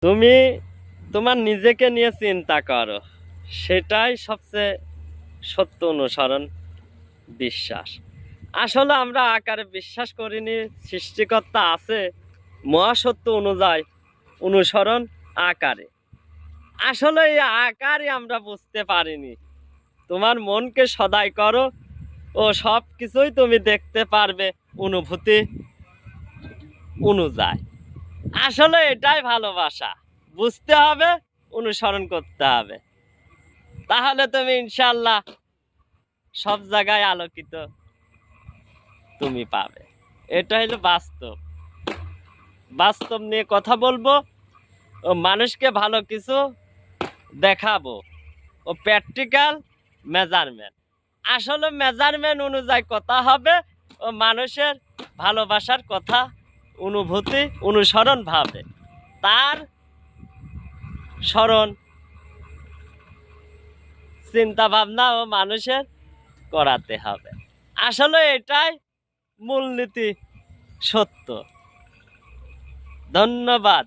তুমি তোমার নিজেকে নিয়ে চিন্তা করো, সেটাই সবচেয়ে সত্য অনুসরণ, বিশ্বাস। আসলে আমরা আকারে বিশ্বাস করিনি, সৃষ্টিকর্তা আছে মহাসত্য অনুযায়ী অনুসরণ আকারে। আসলে এই আকারই আমরা বুঝতে পারিনি। তোমার মনকে সদাই করো ও সব কিছুই তুমি দেখতে পারবে অনুভূতি অনুযায়ী। আসলে এটাই ভালোবাসা, বুঝতে হবে, অনুসরণ করতে হবে, তাহলে তুমি ইনশাল্লাহ সব জায়গায় আলোকিত তুমি পাবে। এটা হলো বাস্তব। বাস্তব নিয়ে কথা বলবো ও মানুষকে ভালো কিছু দেখাবো ও প্র্যাকটিক্যাল মেজারমেন্ট। আসলে মেজারমেন্ট অনুযায়ী কথা হবে ও মানুষের ভালোবাসার কথা অনুভূতি অনুসরণ ভাবে তার স্মরণ চিন্তা ভাবনা ও মানুষের করাতে হবে। আসলে এটাই মূলনীতি, সত্য। ধন্যবাদ।